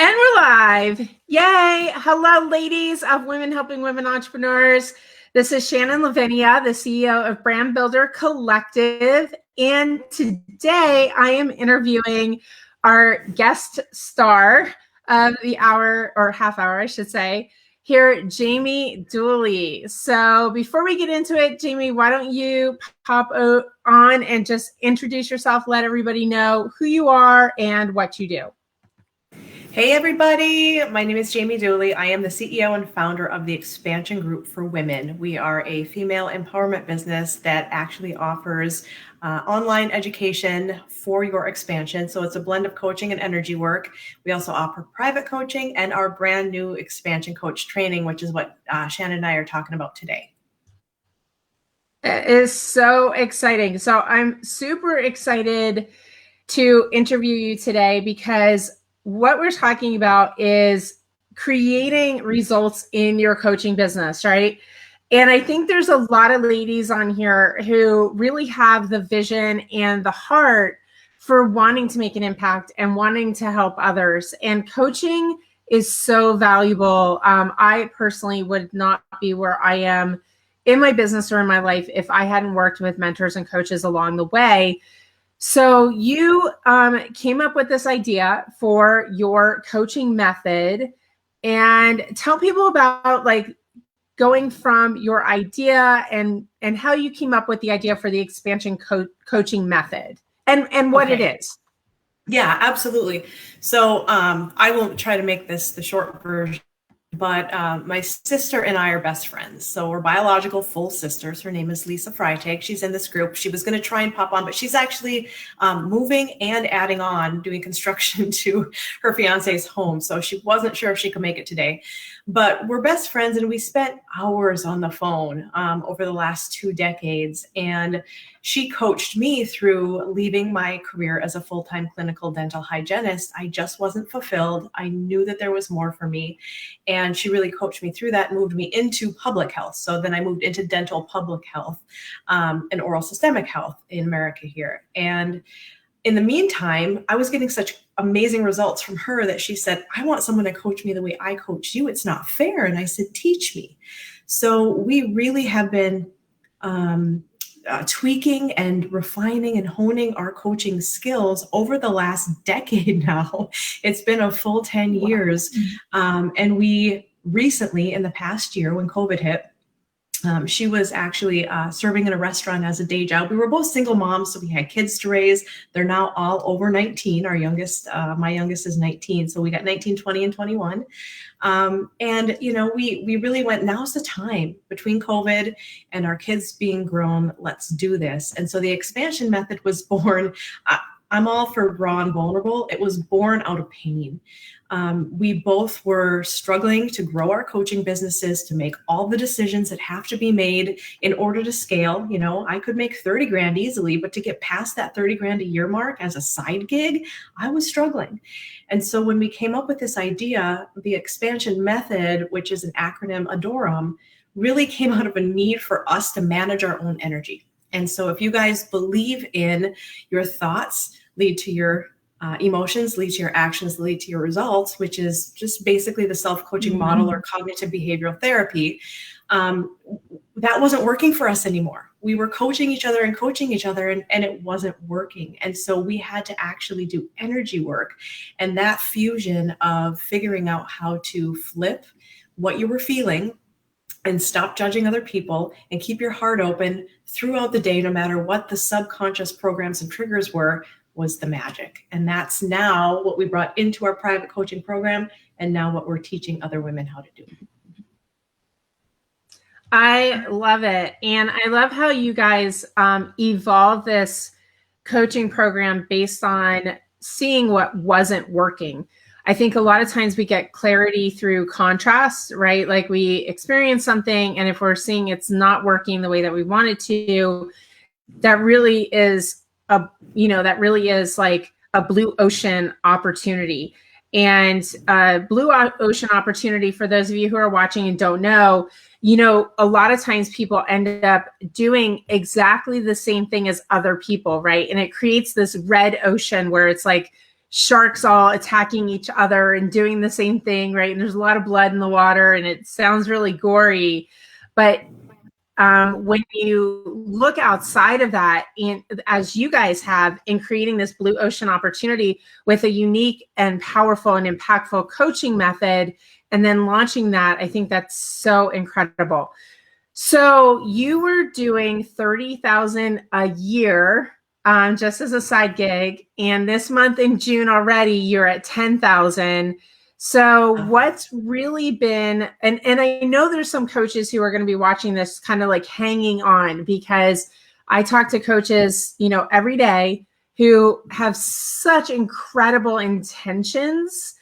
And we're live. Yay. Hello, ladies of Women Helping Women Entrepreneurs. This is Shannon Lavenia, the CEO of Brand Builder Collective. And today I am interviewing our guest star of the hour, or half hour, I should say, here, Jamie Dooley. So before we get into it, Jamie, why don't you pop on and just introduce yourself, let everybody know who you are and what you do. Hey everybody, my name is Jamie Dooley. I am the CEO and founder of the Expansion Group for Women. We are a female empowerment business that actually offers online education for your expansion. So it's a blend of coaching and energy work. We also offer private coaching and our brand new expansion coach training, which is what Shannon and I are talking about today. It is so exciting. So I'm super excited to interview you today because what we're talking about is creating results in your coaching business, right? And I think there's a lot of ladies on here who really have the vision and the heart for wanting to make an impact and wanting to help others. And coaching is so valuable. I personally would not be where I am in my business or in my life if I hadn't worked with mentors and coaches along the way. So you came up with this idea for your coaching method, and tell people about like going from your idea and how you came up with the idea for the expansion coaching method and what it is. Yeah, absolutely. So I won't try to make this the short version. But my sister and I are best friends. So we're biological full sisters. Her name is Jamie Freitag. She's in this group. She was going to try and pop on, but she's actually moving and adding on, doing construction to her fiance's home. So she wasn't sure if she could make it today. But we're best friends, and we spent hours on the phone over the last 2 decades. And she coached me through leaving my career as a full-time clinical dental hygienist. I just wasn't fulfilled. I knew that there was more for me. And she really coached me through that and moved me into public health. So then I moved into dental public health and oral systemic health in America here. And in the meantime, I was getting such amazing results from her that she said, I want someone to coach me the way I coach you. It's not fair. And I said, teach me. So we really have been tweaking and refining and honing our coaching skills over the last decade now. It's been a full 10 years. And we recently, in the past year, when COVID hit, she was actually serving in a restaurant as a day job. We were both single moms, so we had kids to raise. They're now all over 19. Our youngest, my youngest is 19. So we got 19, 20, and 21. And, you know, we really went, now's the time between COVID and our kids being grown, let's do this. And so the expansion method was born. I'm all for raw and vulnerable. It was born out of pain. We both were struggling to grow our coaching businesses, to make all the decisions that have to be made in order to scale. You know, I could make 30 grand easily, but to get past that 30 grand a year mark as a side gig, I was struggling. And so when we came up with this idea, the expansion method, which is an acronym ADORM, really came out of a need for us to manage our own energy. And so if you guys believe in your thoughts lead to your emotions, lead to your actions, lead to your results, which is just basically the self-coaching model or cognitive behavioral therapy, that wasn't working for us anymore. We were coaching each other and it wasn't working. And so we had to actually do energy work. And that fusion of figuring out how to flip what you were feeling and stop judging other people and keep your heart open throughout the day, no matter what the subconscious programs and triggers were, was the magic. And that's now what we brought into our private coaching program, and now what we're teaching other women how to do. I love it. And I love how you guys evolve this coaching program based on seeing what wasn't working. I think a lot of times we get clarity through contrast, right? Like we experience something, and if we're seeing it's not working the way that we want it to, that really is like a blue ocean opportunity. And blue ocean opportunity, for those of you who are watching and don't know, a lot of times people end up doing exactly the same thing as other people, right? And it creates this red ocean where it's like sharks all attacking each other and doing the same thing, right? And there's a lot of blood in the water and it sounds really gory. But when you look outside of that, and as you guys have, in creating this blue ocean opportunity with a unique and powerful and impactful coaching method, and then launching that, I think that's so incredible. So you were doing 30,000 a year, just as a side gig, and this month in June already, you're at 10,000. So what's really been, and I know there's some coaches who are going to be watching this kind of like hanging on, because I talk to coaches, every day who have such incredible intentions,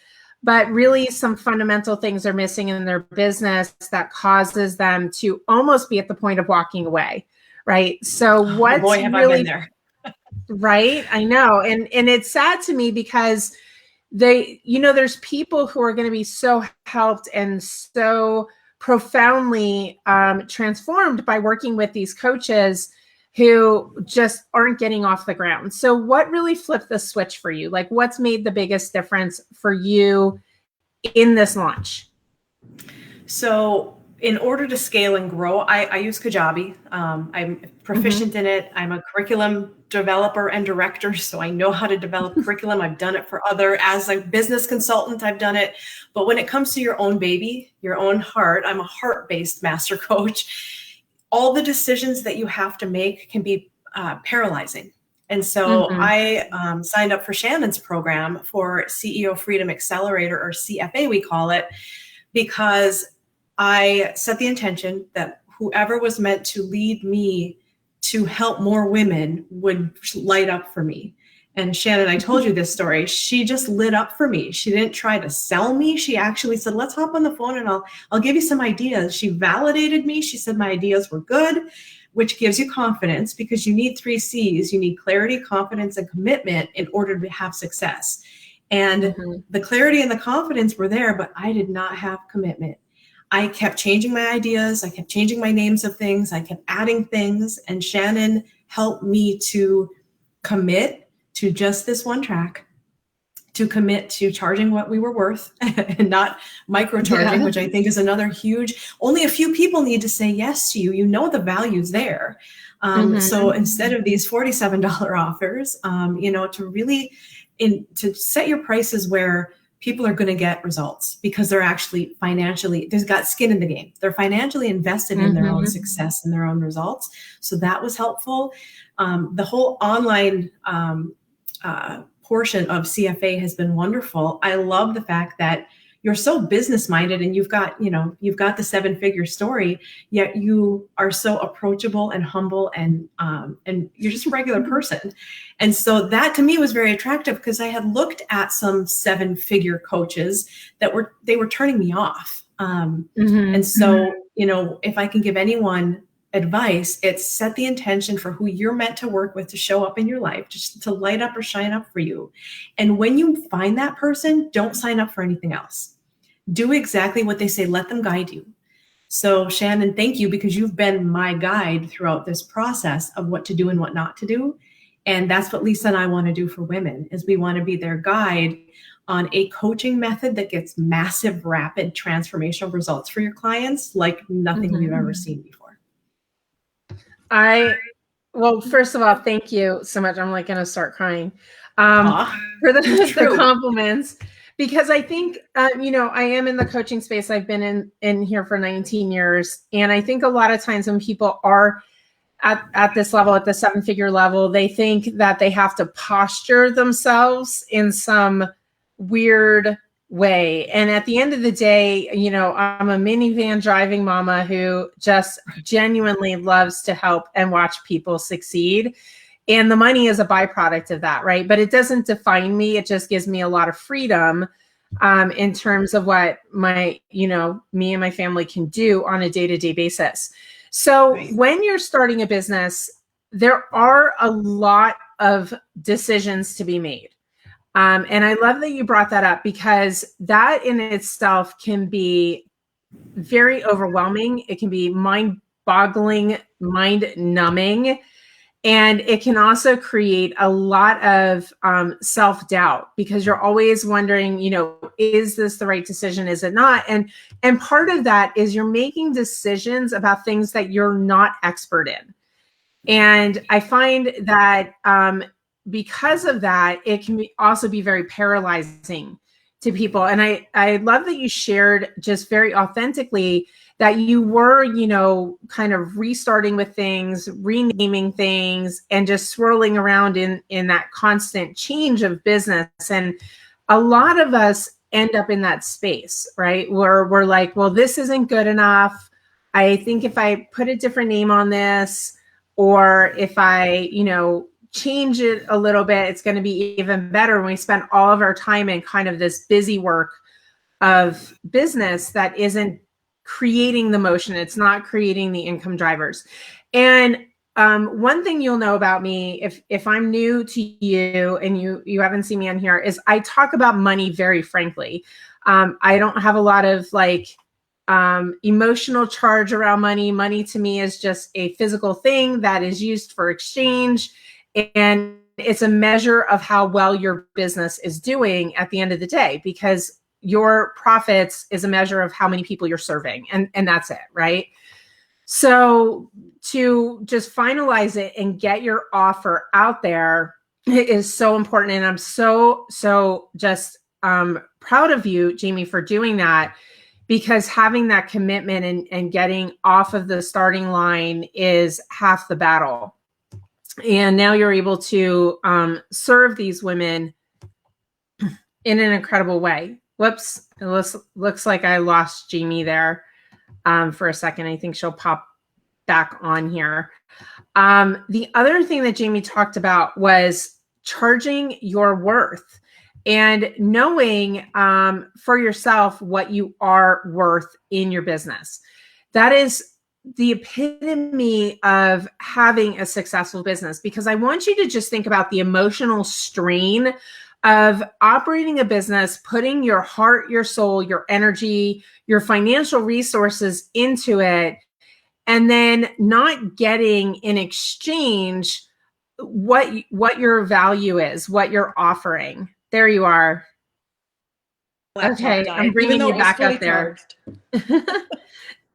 but really some fundamental things are missing in their business that causes them to almost be at the point of walking away. Right. So what's boy, have really I been there. Right. I know. And it's sad to me because there's people who are going to be so helped and so profoundly transformed by working with these coaches who just aren't getting off the ground. So what really flipped the switch for you? Like, what's made the biggest difference for you in this launch? So in order to scale and grow, I use Kajabi. I'm proficient in it. I'm a curriculum developer and director, so I know how to develop curriculum. I've done it for as a business consultant, I've done it. But when it comes to your own baby, your own heart, I'm a heart-based master coach. All the decisions that you have to make can be paralyzing. And so I signed up for Shannon's program for CEO Freedom Accelerator, or CFA, we call it, because I set the intention that whoever was meant to lead me to help more women would light up for me. And Shannon, I told you this story. She just lit up for me. She didn't try to sell me. She actually said, let's hop on the phone and I'll give you some ideas. She validated me. She said my ideas were good, which gives you confidence, because you need 3 C's. You need clarity, confidence, and commitment in order to have success. And the clarity and the confidence were there, but I did not have commitment. I kept changing my ideas. I kept changing my names of things. I kept adding things. And Shannon helped me to commit to just this one track, to commit to charging what we were worth and not microcharging, which I think is another huge, only a few people need to say yes to you. You know, the value's there. So instead of these $47 offers, to really, to set your prices where people are going to get results, because they're actually financially, they've got skin in the game. They're financially invested in their own success and their own results. So that was helpful. The whole online portion of CFA has been wonderful. I love the fact that you're so business minded and you've got the 7-figure story, yet you are so approachable and humble, and you're just a regular person. And so that to me was very attractive, because I had looked at some 7-figure coaches that were turning me off. And so, if I can give anyone advice, it's set the intention for who you're meant to work with to show up in your life, just to light up or shine up for you. And when you find that person, don't sign up for anything else. Do exactly what they say. Let them guide you. So Shannon, thank you, because you've been my guide throughout this process of what to do and what not to do. And that's what Lisa and I want to do for women, is we want to be their guide on a coaching method that gets massive, rapid, transformational results for your clients like nothing you've ever seen before. Well, first of all, thank you so much. I'm like going to start crying for the compliments, because I think, I am in the coaching space. I've been in here for 19 years. And I think a lot of times when people are at this level, at the 7-figure level, they think that they have to posture themselves in some weird way. And at the end of the day, I'm a minivan driving mama who just genuinely loves to help and watch people succeed. And the money is a byproduct of that, right? But it doesn't define me. It just gives me a lot of freedom in terms of what me and my family can do on a day-to-day basis. So when you're starting a business, there are a lot of decisions to be made. And I love that you brought that up, because that in itself can be very overwhelming. It can be mind-boggling, mind-numbing. And it can also create a lot of self-doubt, because you're always wondering, is this the right decision? Is it not? And part of that is you're making decisions about things that you're not expert in. And I find that because of that, it can also be very paralyzing to people. And I love that you shared just very authentically that you were, kind of restarting with things, renaming things, and just swirling around in that constant change of business. And a lot of us end up in that space, right? Where we're like, well, this isn't good enough. I think if I put a different name on this, or if I, change it a little bit, it's going to be even better. When we spend all of our time in kind of this busy work of business that isn't creating the motion, it's not creating the income drivers. And one thing you'll know about me, if I'm new to you and you haven't seen me on here, is I talk about money very frankly. I don't have a lot of emotional charge around money. Money to me is just a physical thing that is used for exchange, and it's a measure of how well your business is doing at the end of the day, because your profits is a measure of how many people you're serving, and that's it, right? So to just finalize it and get your offer out there is so important. And I'm so just proud of you, Jamie, for doing that, because having that commitment and getting off of the starting line is half the battle. And now you're able to serve these women in an incredible way. Whoops, it looks like I lost Jamie there for a second. I think she'll pop back on here. The other thing that Jamie talked about was charging your worth and knowing for yourself what you are worth in your business. That is the epitome of having a successful business, because I want you to just think about the emotional strain of operating a business, putting your heart, your soul, your energy, your financial resources into it, and then not getting in exchange what your value is, what you're offering. There you are. Laptop Okay, died, I'm bringing even though you it was back fully up there. charged.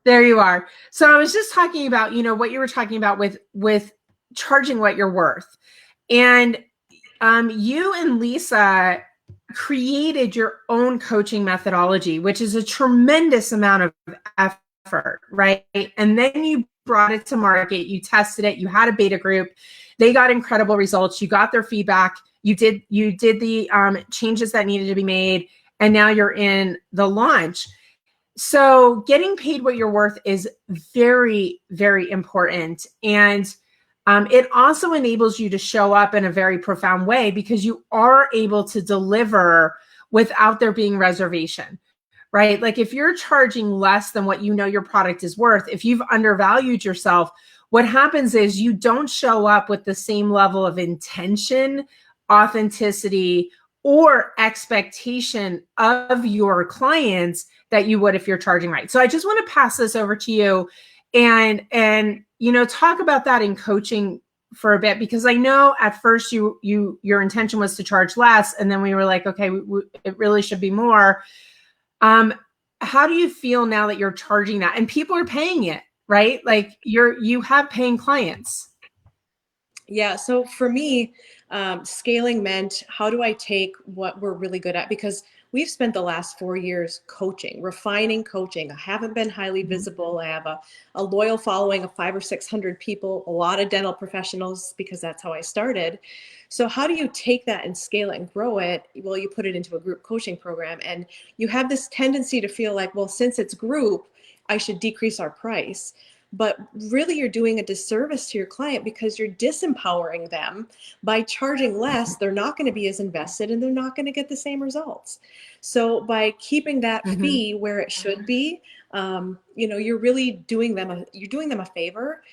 There you are. So I was just talking about, what you were talking about with charging what you're worth. And you and Lisa created your own coaching methodology, which is a tremendous amount of effort, right? And then you brought it to market, you tested it, you had a beta group, they got incredible results, you got their feedback, you did the changes that needed to be made, and now you're in the launch. So getting paid what you're worth is very, very important. And it also enables you to show up in a very profound way, because you are able to deliver without there being reservation, right? Like if you're charging less than what your product is worth, if you've undervalued yourself, what happens is you don't show up with the same level of intention, authenticity, or expectation of your clients that you would if you're charging right. So I just want to pass this over to you and talk about that in coaching for a bit, because I know at first your intention was to charge less, and then we were like, okay, it really should be more. How do you feel now that you're charging that and people are paying it, right? Like you have paying clients. Yeah. So for me, scaling meant, how do I take what we're really good at? Because we've spent the last 4 years coaching, refining coaching. I haven't been highly visible. I have a loyal following of 500 or 600 people, a lot of dental professionals, because that's how I started. So how do you take that and scale it and grow it? Well, you put it into a group coaching program, and you have this tendency to feel like, well, since it's group, I should decrease our price. But really, you're doing a disservice to your client, because you're disempowering them by charging less. They're not going to be as invested, and they're not going to get the same results. So by keeping that fee where it should be, you're really doing them a favor.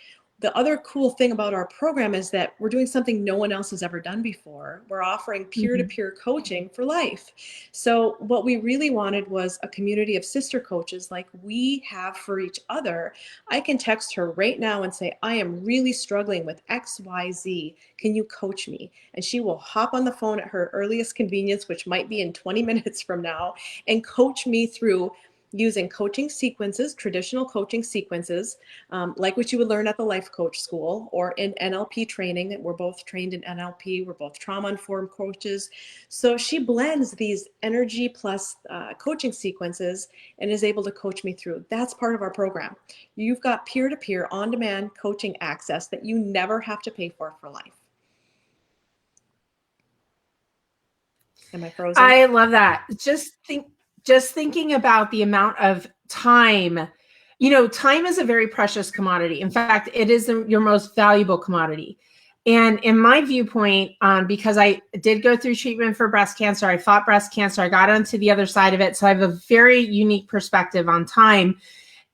The other cool thing about our program is that we're doing something no one else has ever done before. We're offering peer-to-peer coaching for life. So what we really wanted was a community of sister coaches like we have for each other. I can text her right now and say, I am really struggling with XYZ. Can you coach me? And she will hop on the phone at her earliest convenience, which might be in 20 minutes from now, and coach me through using coaching sequences, traditional coaching sequences, like what you would learn at the life coach school or in NLP training. We're both trained in NLP. We're both trauma-informed coaches. So she blends these energy plus coaching sequences and is able to coach me through. That's part of our program. You've got peer-to-peer on-demand coaching access that you never have to pay for life. Am I frozen? I love that. Just thinking about the amount of time, time is a very precious commodity. In fact, it is your most valuable commodity. And in my viewpoint, because I did go through treatment for breast cancer, I fought breast cancer, I got onto the other side of it. So I have a very unique perspective on time.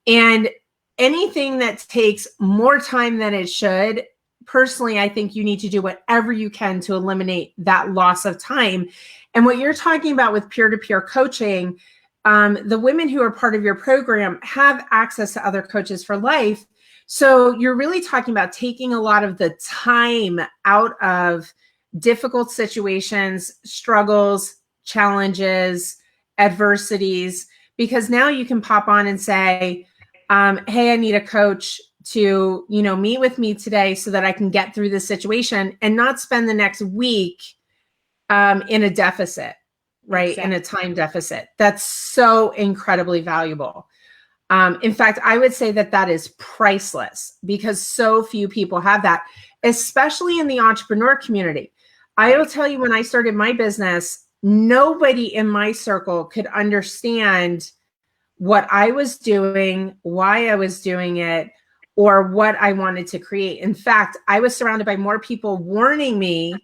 And anything that takes more time than it should, personally, I think you need to do whatever you can to eliminate that loss of time. And what you're talking about with peer-to-peer coaching, the women who are part of your program have access to other coaches for life. So you're really talking about taking a lot of the time out of difficult situations, struggles, challenges, adversities, because now you can pop on and say, hey, I need a coach to, meet with me today so that I can get through this situation and not spend the next week in a deficit, right? Exactly. In a time deficit. That's so incredibly valuable. In fact, I would say that is priceless because so few people have that, especially in the entrepreneur community. I will tell you, when I started my business, nobody in my circle could understand what I was doing, why I was doing it, or what I wanted to create. In fact, I was surrounded by more people warning me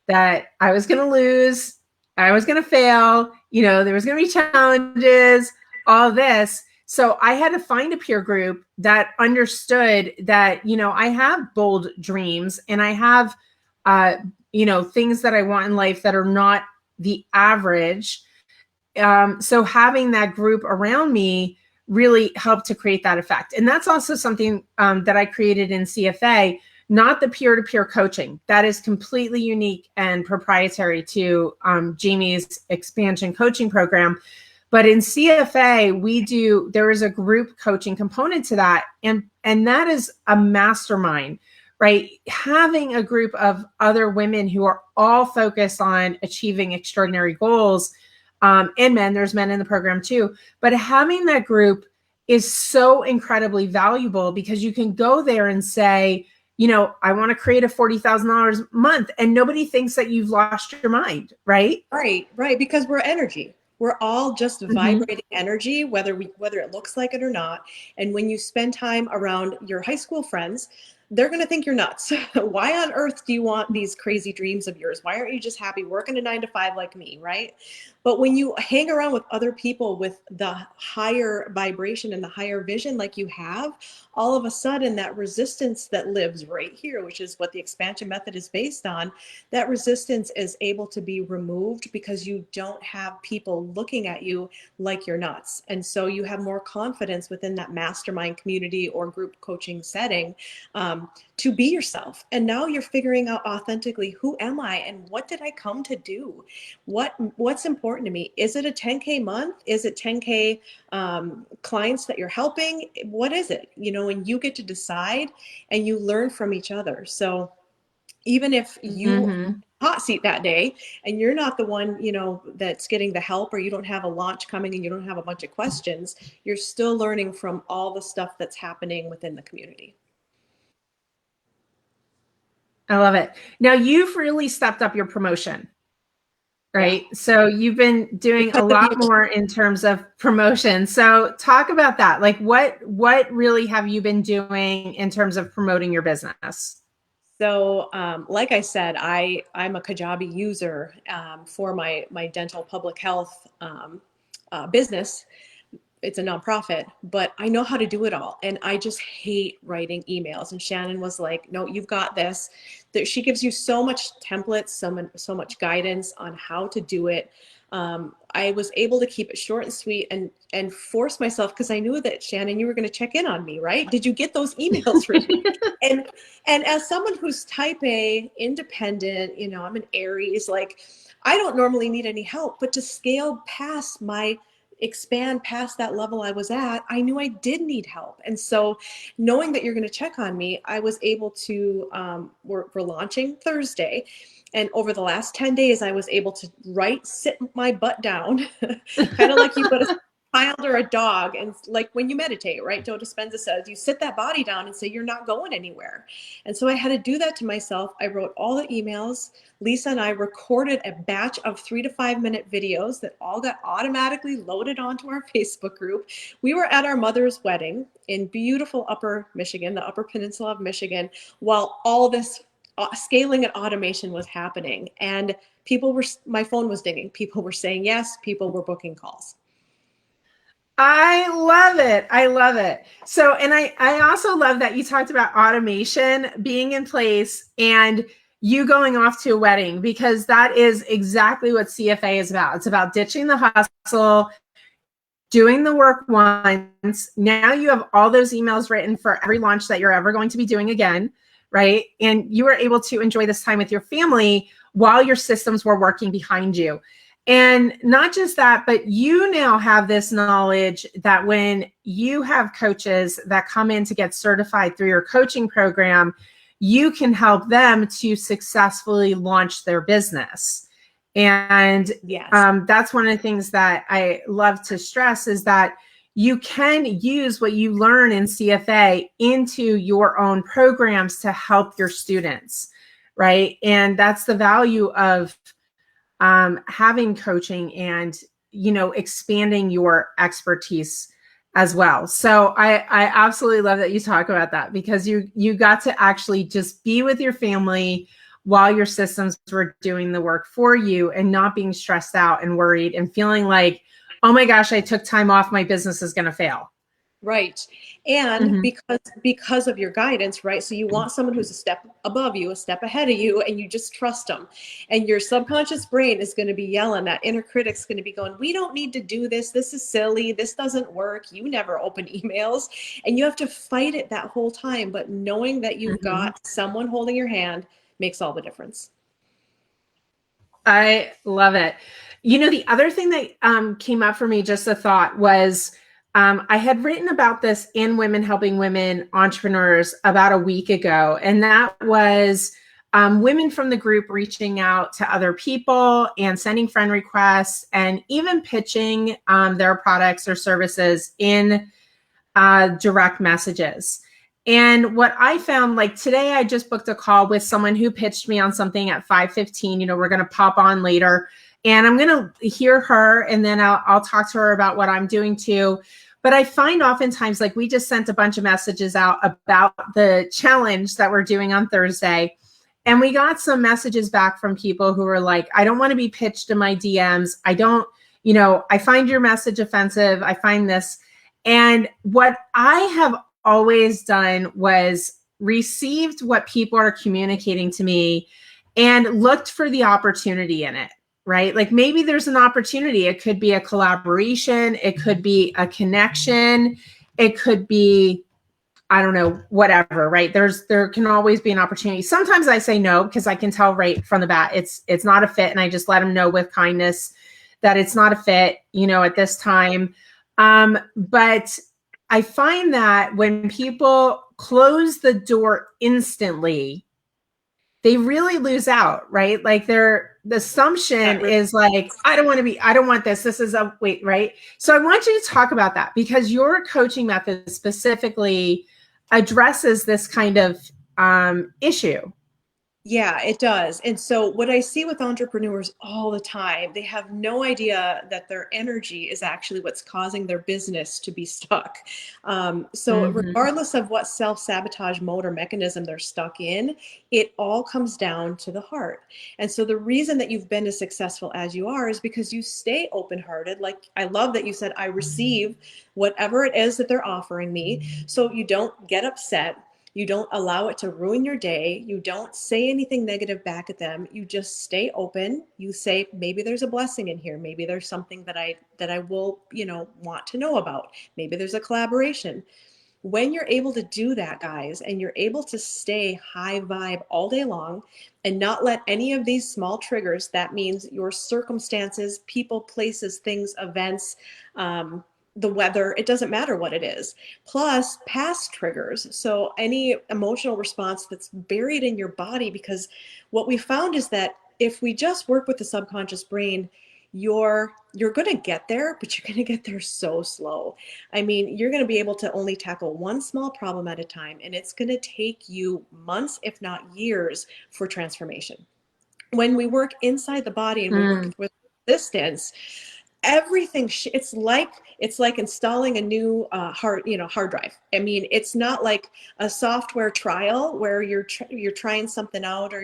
that I was going to lose, I was going to fail, there was going to be challenges, all this. So I had to find a peer group that understood that, I have bold dreams and I have, things that I want in life that are not the average. So having that group around me really helped to create that effect. And that's also something that I created in CFA, not the peer-to-peer coaching. That is completely unique and proprietary to Jamie's expansion coaching program. But in CFA, there is a group coaching component to that. And that is a mastermind, right? Having a group of other women who are all focused on achieving extraordinary goals, and men, there's men in the program too. But having that group is so incredibly valuable because you can go there and say, I want to create a $40,000 a month, and nobody thinks that you've lost your mind, right? Right. Because we're energy. We're all just vibrating energy, whether it looks like it or not. And when you spend time around your high school friends, they're going to think you're nuts. Why on earth do you want these crazy dreams of yours? Why aren't you just happy working a 9-to-5 like me, right? But when you hang around with other people with the higher vibration and the higher vision like you have, all of a sudden that resistance that lives right here, which is what the expansion method is based on, that resistance is able to be removed because you don't have people looking at you like you're nuts. And so you have more confidence within that mastermind community or group coaching setting to be yourself. And now you're figuring out authentically, who am I and what did I come to do? What's important to me? Is it a 10K month? Is it 10K clients that you're helping? What is it? And you get to decide and you learn from each other. So even if you hot seat that day and you're not the one, that's getting the help, or you don't have a launch coming and you don't have a bunch of questions, you're still learning from all the stuff that's happening within the community. I love it. Now you've really stepped up your promotion, right? Yeah. So you've been doing a lot more in terms of promotion. So talk about that. Like what really have you been doing in terms of promoting your business? So, like I said, I'm a Kajabi user for my dental public health business. it's a nonprofit, but I know how to do it all. And I just hate writing emails. And Shannon was like, no, you've got this. That she gives you so much templates, so much guidance on how to do it. I was able to keep it short and sweet and force myself, because I knew that, Shannon, you were going to check in on me, right? Did you get those emails from me? And as someone who's type A, independent, you know, I'm an Aries, like I don't normally need any help, but to scale past expand past that level I was at, I knew I did need help. And so knowing that you're going to check on me, I was able to, we're launching Thursday. And over the last 10 days, I was able to sit my butt down, kind of like you put a child or a dog. And like when you meditate, right? Joe Dispenza says, you sit that body down and say, you're not going anywhere. And so I had to do that to myself. I wrote all the emails. Lisa and I recorded a batch of 3 to 5 minute videos that all got automatically loaded onto our Facebook group. We were at our mother's wedding in beautiful Upper Michigan, the Upper Peninsula of Michigan, while all this scaling and automation was happening. And my phone was dinging. People were saying yes. People were booking calls. I love it. I love it. So, and I also love that you talked about automation being in place and you going off to a wedding, because that is exactly what CFA is about. It's about ditching the hustle, doing the work once. Now you have all those emails written for every launch that you're ever going to be doing again, right? And you were able to enjoy this time with your family while your systems were working behind you. And not just that, but you now have this knowledge that when you have coaches that come in to get certified through your coaching program, you can help them to successfully launch their business. And yes. That's one of the things that I love to stress, is that you can use what you learn in CFA into your own programs to help your students, right? And that's the value of having coaching and, you know, expanding your expertise as well. So I absolutely love that you talk about that, because you got to actually just be with your family while your systems were doing the work for you, and not being stressed out and worried and feeling like, oh my gosh, I took time off, my business is going to fail. Right. And because of your guidance, right? So you want someone who's a step above you, a step ahead of you, and you just trust them. And your subconscious brain is going to be yelling, that inner critic's going to be going, we don't need to do this. This is silly. This doesn't work. You never open emails. And you have to fight it that whole time. But knowing that you've got someone holding your hand makes all the difference. I love it. You know, the other thing that came up for me, just a thought, was I had written about this in Women Helping Women Entrepreneurs about a week ago, and that was women from the group reaching out to other people and sending friend requests and even pitching their products or services in direct messages. And what I found, like today, I just booked a call with someone who pitched me on something at 5:15. You know, we're going to pop on later, and I'm going to hear her, and then I'll talk to her about what I'm doing too. But I find oftentimes, like, we just sent a bunch of messages out about the challenge that we're doing on Thursday. And we got some messages back from people who were like, I don't want to be pitched in my DMs. I don't, you know, I find your message offensive. I find this. And what I have always done was received what people are communicating to me and looked for the opportunity in it. Right? Like maybe there's an opportunity. It could be a collaboration. It could be a connection. It could be, I don't know, whatever, right? There can always be an opportunity. Sometimes I say no, because I can tell right from the bat, it's not a fit. And I just let them know with kindness that it's not a fit, you know, at this time. But I find that when people close the door instantly, they really lose out, right? Like the assumption is like, I don't want this. This is right? So I want you to talk about that, because your coaching method specifically addresses this kind of issue. Yeah, it does. And so what I see with entrepreneurs all the time, they have no idea that their energy is actually what's causing their business to be stuck. So Mm-hmm. regardless of what self-sabotage mode or mechanism they're stuck in, it all comes down to the heart. And so the reason that you've been as successful as you are is because you stay open-hearted. Like I love that you said, I receive whatever it is that they're offering me. So you don't get upset. You don't allow it to ruin your day. You don't say anything negative back at them. You just stay open. You say, maybe there's a blessing in here. Maybe there's something that I will, want to know about. Maybe there's a collaboration. When you're able to do that, guys, and you're able to stay high vibe all day long and not let any of these small triggers, that means your circumstances, people, places, things, events, the weather, it doesn't matter what it is, plus past triggers. So any emotional response that's buried in your body, because what we found is that if we just work with the subconscious brain, you're going to get there, but you're going to get there so slow. I mean, you're going to be able to only tackle one small problem at a time, and it's going to take you months, if not years, for transformation. When we work inside the body and we work with resistance, everything it's like installing a new hard drive. I mean, it's not like a software trial where you're trying something out, or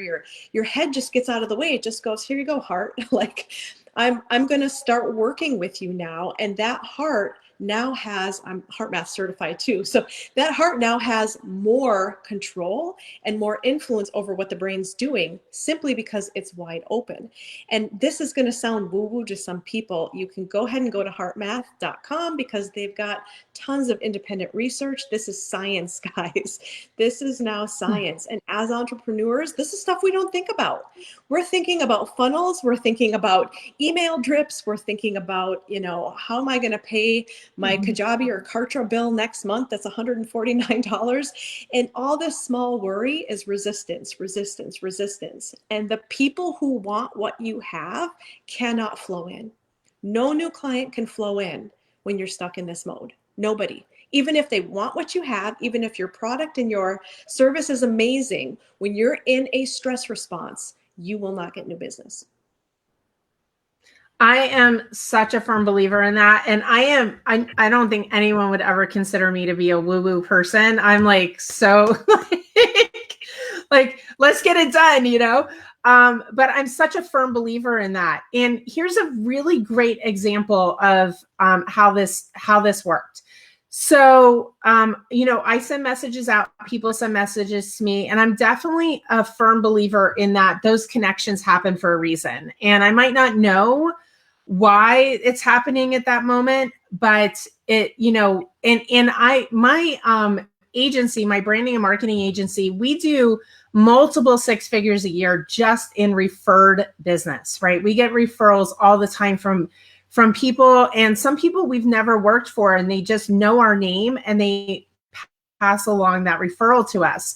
your head just gets out of the way. It just goes, here you go, heart. Like, I'm going to start working with you now, and that heart now has, I'm heart math certified too, so that heart now has more control and more influence over what the brain's doing, simply because it's wide open. And this is going to sound woo-woo to some people. You can go ahead and go to heartmath.com, because they've got tons of independent research. This is science, guys. This is now science. And as entrepreneurs, this is stuff we don't think about. We're thinking about funnels. We're thinking about email drips. We're thinking about, how am I going to pay my Kajabi or Kartra bill next month? That's $149. And all this small worry is resistance, resistance, resistance. And the people who want what you have cannot flow in. No new client can flow in when you're stuck in this mode. Nobody. Even if they want what you have, even if your product and your service is amazing, when you're in a stress response, you will not get new business. I am such a firm believer in that. And I don't think anyone would ever consider me to be a woo-woo person. I'm like, so like, let's get it done, but I'm such a firm believer in that. And here's a really great example of how this worked. So, I send messages out, people send messages to me, and I'm definitely a firm believer in that those connections happen for a reason. And I might not know why it's happening at that moment, but my agency, my branding and marketing agency, we do multiple six figures a year just in referred business, right? We get referrals all the time from people, and some people we've never worked for, and they just know our name and they pass along that referral to us.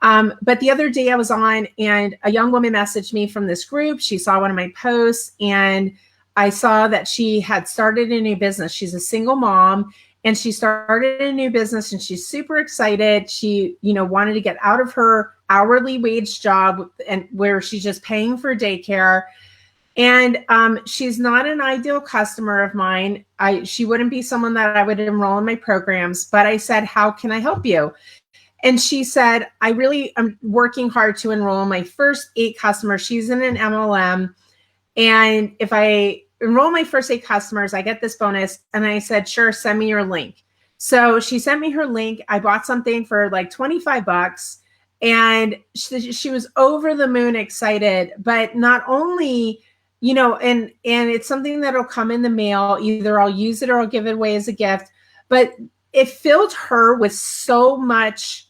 But the other day I was on, and a young woman messaged me from this group. She saw one of my posts, and I saw that she had started a new business. She's a single mom, and she started a new business, and she's super excited. She, wanted to get out of her hourly wage job, and where she's just paying for daycare. And she's not an ideal customer of mine. She wouldn't be someone that I would enroll in my programs, but I said, how can I help you? And she said, I'm working hard to enroll my first 8 customers. She's in an MLM. And if I enroll my first 8 customers, I get this bonus. And I said, sure, send me your link. So she sent me her link. I bought something for like $25, and she was over the moon excited. But not only, and it's something that'll come in the mail. Either I'll use it or I'll give it away as a gift. But it filled her with so much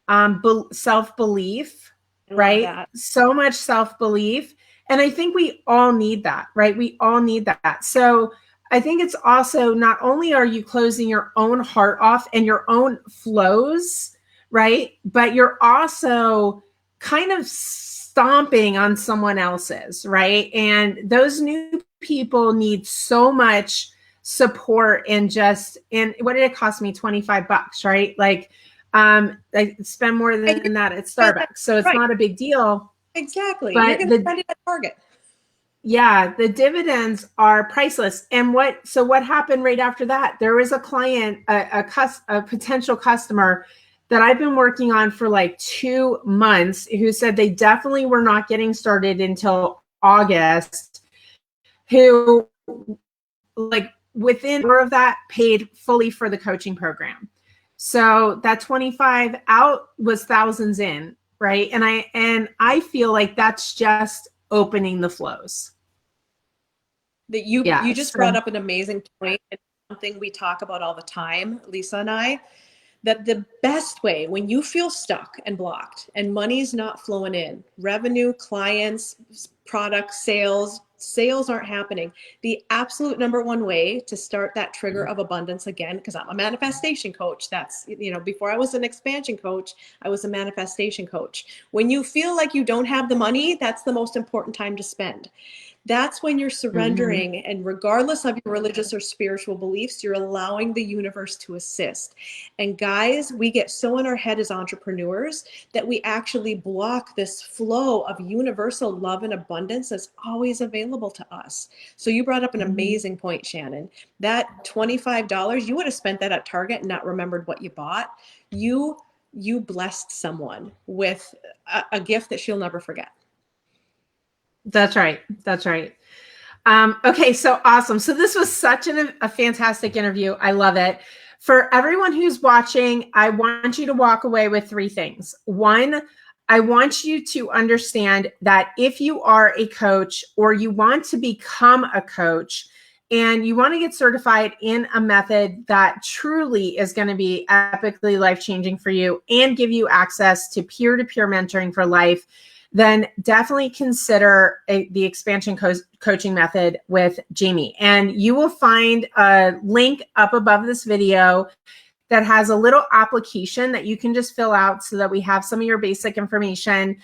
self-belief, right? So much self-belief. And I think we all need that, right? We all need that. So I think it's also, not only are you closing your own heart off and your own flows, right? But you're also kind of stomping on someone else's, right? And those new people need so much support, and what did it cost me? $25, right? Like, I spend more than that at Starbucks. So it's not a big deal. Exactly. But you're going to spend it at Target. Yeah, the dividends are priceless. And what happened right after that? There was a client, a potential customer that I've been working on for like 2 months who said they definitely were not getting started until August, who like within an hour of that paid fully for the coaching program. So that 25 out was thousands in, right? And I feel like that's just opening the flows. That you just brought up an amazing point, and something we talk about all the time, Lisa and I, that the best way when you feel stuck and blocked and money's not flowing in, revenue, clients, products, sales aren't happening, the absolute number one way to start that trigger of abundance again, because I'm a manifestation coach. That's, before I was an expansion coach, I was a manifestation coach. When you feel like you don't have the money, that's the most important time to spend. That's when you're surrendering, and regardless of your religious or spiritual beliefs, you're allowing the universe to assist. And guys, we get so in our head as entrepreneurs that we actually block this flow of universal love and abundance that's always available to us. So you brought up an amazing point, Shannon. That $25, you would have spent that at Target and not remembered what you bought. You blessed someone with a gift that she'll never forget. That's right. That's right. Okay, so awesome. So this was such a fantastic interview. I love it. For everyone who's watching, I want you to walk away with 3 things. 1, I want you to understand that if you are a coach or you want to become a coach and you want to get certified in a method that truly is going to be epically life-changing for you and give you access to peer-to-peer mentoring for life, then definitely consider the expansion coaching method with Jamie. And you will find a link up above this video that has a little application that you can just fill out so that we have some of your basic information.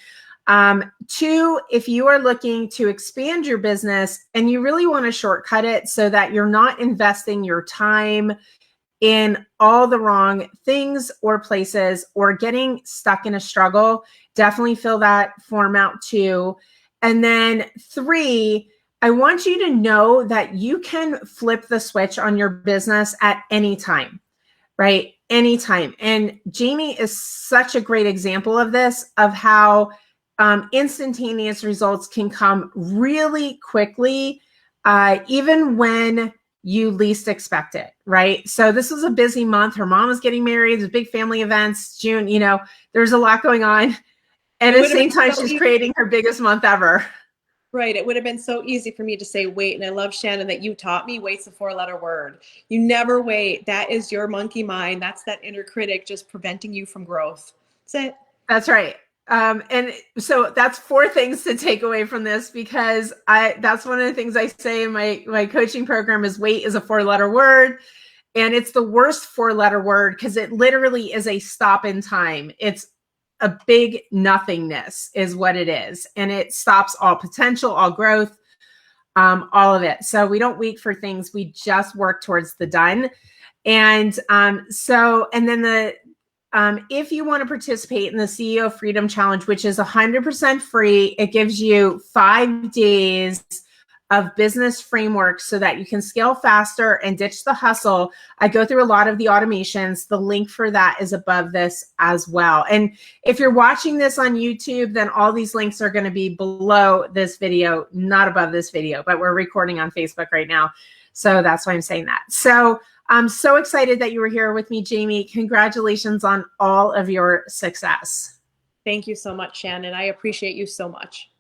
2, if you are looking to expand your business and you really want to shortcut it so that you're not investing your time in all the wrong things or places or getting stuck in a struggle, definitely fill that form out too. And then 3, I want you to know that you can flip the switch on your business at any time, right? Anytime. And Jamie is such a great example of this, of how instantaneous results can come really quickly, even when you least expect it, right? So this was a busy month. Her mom was getting married. There's big family events. June, there's a lot going on. And at the same time, she's creating her biggest month ever. Right. It would have been so easy for me to say wait. And I love, Shannon, that you taught me wait's a 4-letter word. You never wait. That is your monkey mind. That's that inner critic just preventing you from growth. That's it. That's right. And so that's 4 things to take away from this, because that's one of the things I say in my coaching program is wait is a 4-letter word. And it's the worst 4-letter word because it literally is a stop in time. It's a big nothingness is what it is. And it stops all potential, all growth, all of it. So we don't wait for things. We just work towards the done. And then if you want to participate in the CEO Freedom Challenge, which is 100% free, it gives you 5 days of business framework so that you can scale faster and ditch the hustle. I go through a lot of the automations. The link for that is above this as well. And if you're watching this on YouTube, then all these links are going to be below this video, not above this video, but we're recording on Facebook right now. So that's why I'm saying that. So I'm so excited that you were here with me, Jamie. Congratulations on all of your success. Thank you so much, Shannon. I appreciate you so much.